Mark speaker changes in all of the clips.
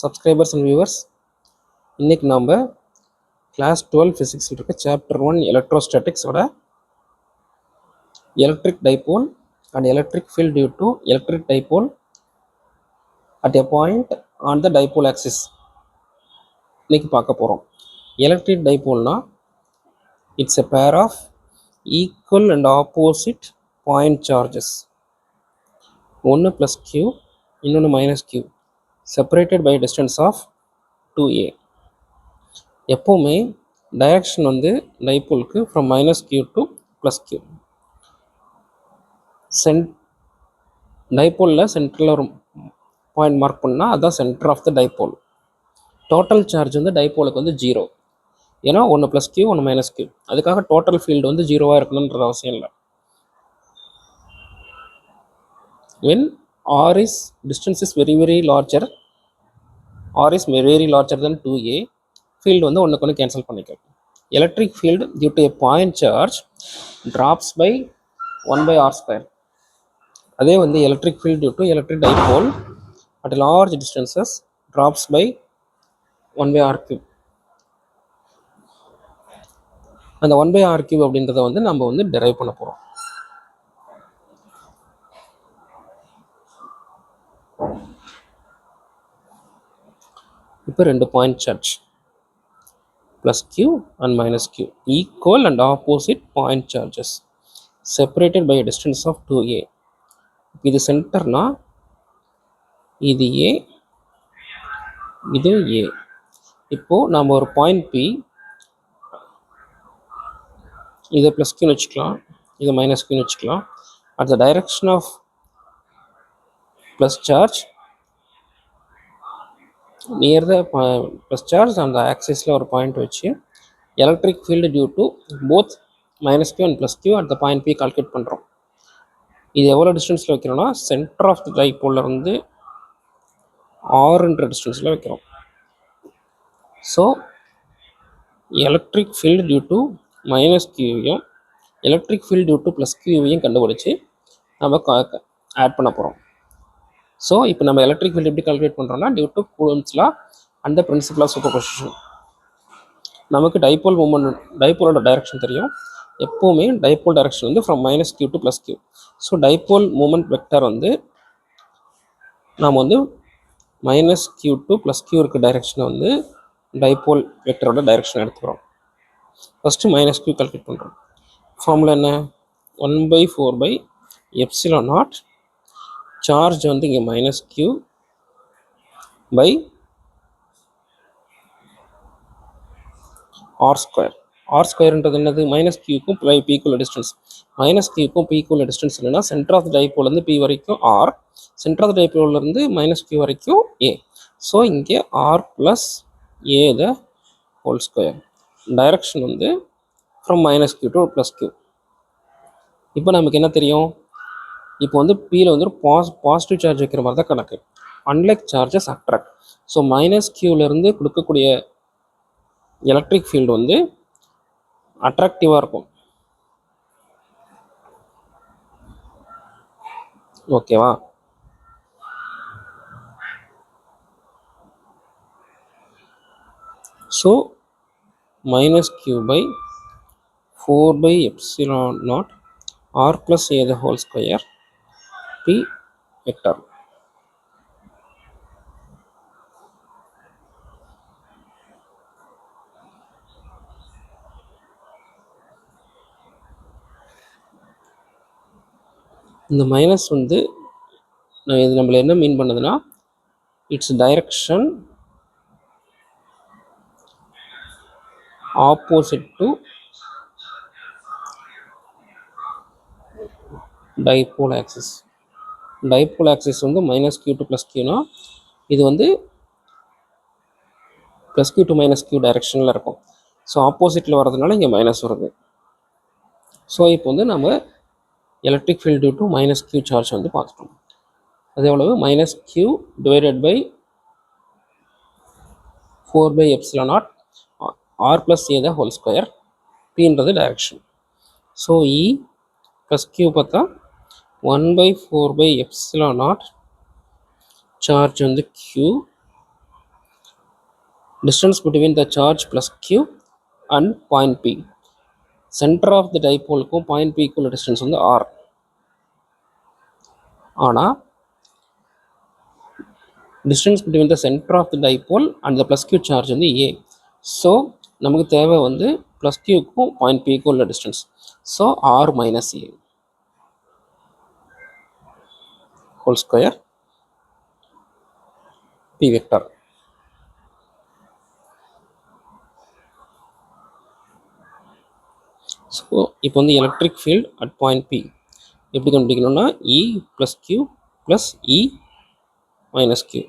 Speaker 1: subscribers and viewers, இன்னைக்கு நாம class 12 physics இருக்க chapter 1 electrostatics ஓட electric dipole and electric field due to electric dipole at a point on the dipole axis இன்னைக்கு பார்க்க போறோம். electric dipole னா it's a pair of equal and opposite point charges, ஒன்று plus q இன்னொன்று minus q, separated by a distance of 2a. எப்போவுமே direction வந்து டைபோலுக்கு from minus q to plus q. டைபோலில் சென்டரில் ஒரு பாயிண்ட் மார்க் பண்ணால் அதுதான் centre of the dipole. Total charge வந்து டைபோலுக்கு வந்து 0, ஏன்னா ஒன்று ப்ளஸ் கியூ ஒன்று மைனஸ் கியூ. அதுக்காக டோட்டல் ஃபீல்டு வந்து 0வாக இருக்கணுன்றது அவசியம் இல்லை. when r is distance is very larger, r is very larger than 2a, field வந்து ஒன்றுக்கு ஒன்று கேன்சல் பண்ணிக்கும். electric field due to a point charge drops by 1 by r square. அதே வந்து electric field due to electric dipole at large distances drops by 1 by r cube. அந்த 1 by r cube அப்படின்றத வந்து நம்ம வந்து டெரைவ் பண்ண போகிறோம். இப்போ ரெண்டு point charge plus q and minus q, equal and opposite point charges separated by a distance of 2a. இது சென்டர்னா இது a, இது a. இப்போ நம்ம ஒரு பாயிண்ட் p, இதை ப்ளஸ் க்யூன்னு வச்சுக்கலாம், இதை மைனஸ் க்யூன்னு வச்சுக்கலாம். At the direction of plus charge near the plus charge அந்த ஆக்சிஸில் ஒரு பாயிண்ட் வச்சு electric field due to both minus q and plus q at the point p calculate பண்ணுறோம். இது எவ்வளோ டிஸ்டன்ஸில் வைக்கிறோன்னா சென்டர் ஆஃப் த டைபோலில் இருந்து ஆறுன்ற டிஸ்டன்ஸில் வைக்கிறோம். So electric field due to minus க்யூவையும் electric field due to plus க்யூவையும் கண்டுபிடிச்சி நம்ம ஆட் பண்ண போகிறோம். ஸோ இப்போ நம்ம எலக்ட்ரிக் ஃபீல்டு எப்படி கால்குலேட் பண்ணுறோம்னா due to Coulomb's law and the principle of superposition. நமக்கு டைபோல் மூமெண்ட், டைபோலோட டைரக்ஷன் தெரியும். எப்போவுமே டைபோல் டைரக்ஷன் வந்து from minus q to plus q. So dipole moment vector வந்து நாம் வந்து minus q to plus q இருக்க டைரக்ஷனை வந்து டைபோல் வெக்டரோட டைரக்ஷன் எடுத்துக்கிறோம். ஃபஸ்ட்டு மைனஸ் கியூ கால்குலேட் பண்ணுறோம். ஃபார்முலா என்ன? 1/4/ε0. சார்ஜ் வந்து இங்கே minus q by r square. R ஸ்கொயர்ன்றது என்னது? மைனஸ் கியூக்கும் பிக்குள்ள டிஸ்டன்ஸ். மைனஸ் கியூக்கும் பிக்குள்ள டிஸ்டன்ஸ் என்னன்னா சென்டர் ஆஃப் த டைபோல்லேருந்து பி வரைக்கும் ஆர், சென்டர் ஆஃப் த டைபோல்லேருந்து மைனஸ் கியூ வரைக்கும் ஏ. ஸோ இங்கே r plus a the whole square. Direction வந்து from minus q to plus q. இப்போ நமக்கு என்ன தெரியும்? இப்போ வந்து பியில் வந்து ஒரு பாசிட்டிவ் சார்ஜ் வைக்கிற மாதிரி தான் கணக்கு. Unlike charges attract. So minus கியூலேருந்து கொடுக்கக்கூடிய எலக்ட்ரிக் ஃபீல்டு வந்து அட்ராக்டிவாக இருக்கும். ஓகேவா? So minus q by 4/ε0 r plus a the whole square p vector. இந்த மைனஸ் வந்து இது நம்மள என்ன மீன் பண்ணுதுன்னா it's direction opposite to dipole axis. Dipole axis வந்து மைனஸ் கியூ டு ப்ளஸ் கியூனா இது வந்து plus q to minus q டைரக்ஷனில் இருக்கும். ஸோ ஆப்போசிட்டில் வரதுனால இங்கே மைனஸ் வருது. ஸோ இப்போ வந்து நம்ம electric field due to minus q charge வந்து பார்த்துட்டோம். அது எவ்வளவு? Minus q divided by 4/ε0 r plus a the whole square, பின்றது direction. So E plus q பார்த்தா 1/4/ε0 சார்ஜ் வந்து q distance between the charge plus q and point p. Center of the dipole க்கும் point p க்குள்ள distance வந்து r. ஆனால் distance between the center of the dipole and the plus q charge வந்து a. So நமக்கு தேவை வந்து plus q க்கும் point p க்கும் உள்ள distance. So r minus a whole square p vector. So இப்போ வந்து electric field at point p எப்படி கண்டுபிடிக்கணும்னா E plus q plus E minus q.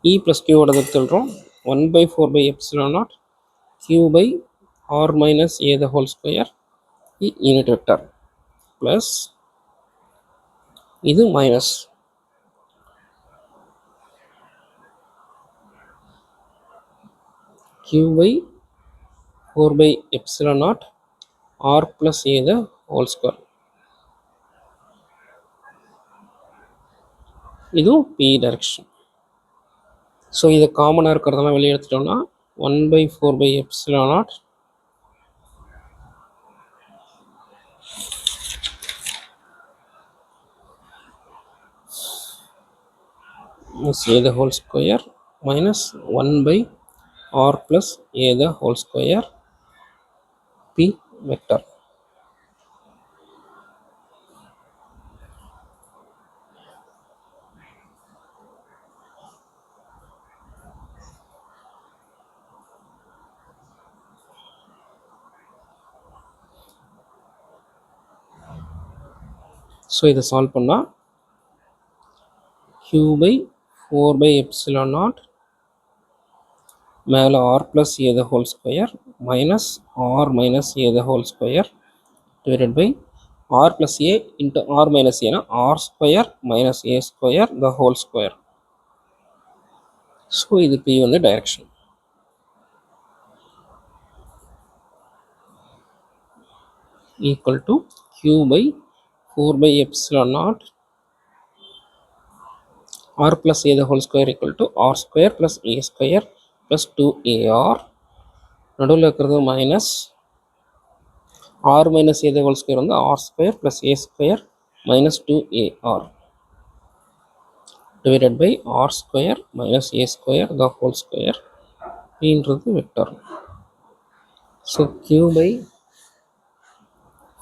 Speaker 1: E plus கியூவோட சொல்கிறோம் 1/4/ε0 q by r minus a the whole square unit vector plus இது minus q by 4/ε0 r plus a the whole square. இது p direction. So இதை காமனாக இருக்கிறதெல்லாம் வெளியே எடுத்துட்டோம்னா 1/4/ε0 is a the whole square minus 1/r plus a the whole square p vector. So இதை solve பண்ணால் q by 4/ε0 மேலே r plus a the whole square minus r minus a the whole square divided by r plus a into r minus a na r square minus a square the whole square. So இது p வந்து direction. equal to q by 4/ε0 r plus a the whole square equal to r square plus a square plus 2ar. நடுவில் இருக்கிறது minus r minus a the whole square வந்து r square plus a square minus 2ar divided by r square minus a square the whole square pன்றது vector. So q by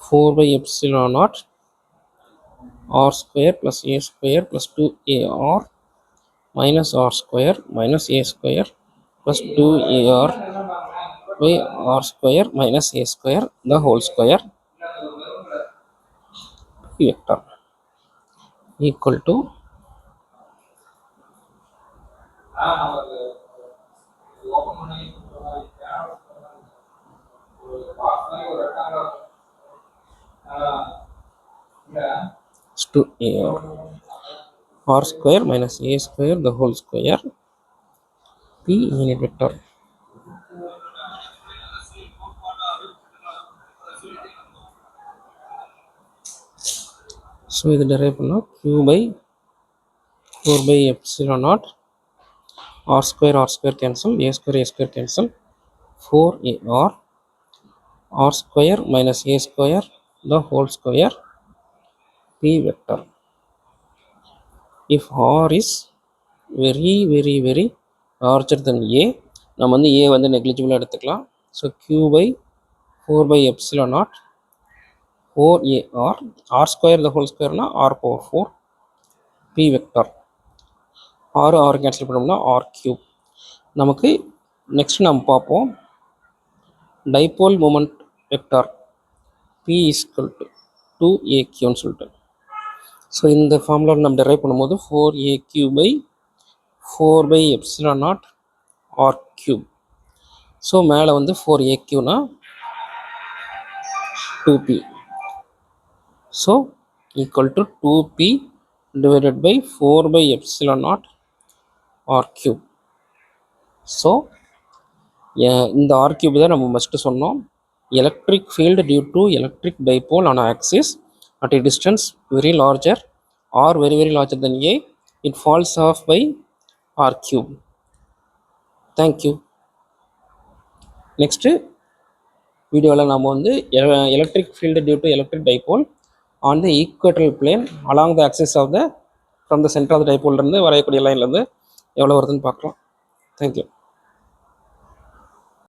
Speaker 1: 4/ε0 r square plus a square plus 2ar minus r square minus a square plus 2ar by r square minus a square the whole square vector equal to r square minus a square the whole square p unit vector. So இது derive பண்ணால் q by 4/ε0 r square cancel a square cancel 4ar r square minus a square the whole square p vector. If r is very larger than a நம்ம வந்து a வந்து நெக்லிஜிபிளாக எடுத்துக்கலாம். So q by 4/ε0 4ar r square the whole square na r power 4 p vector. r cancel பண்ணோம்னா r cube. நமக்கு next நம்ம பார்ப்போம் dipole moment vector p is equal to 2aqன்னு சொல்லிட்டு. So இந்த ஃபார்முலா நம்ம டெரைவ் பண்ணும்போது 4aq by 4/ε0 r cube. So மேலே வந்து 4aqனா 2p. So equal to 2p divided by 4/ε0 r cube. So இந்த r cube தான் நம்ம ஃபஸ்ட்டு சொன்னோம். Electric field due to electric dipole on axis at a distance very larger or very larger than a, it falls off by r cube. Thank you. Next வீடியோவில் நம்ம வந்து electric field due to electric dipole on the equatorial plane along the axis of the from the centre of the டைபோல்லேருந்து வரையக்கூடிய லைன்லேருந்து எவ்வளோ வருதுன்னு பார்க்கலாம். Thank you.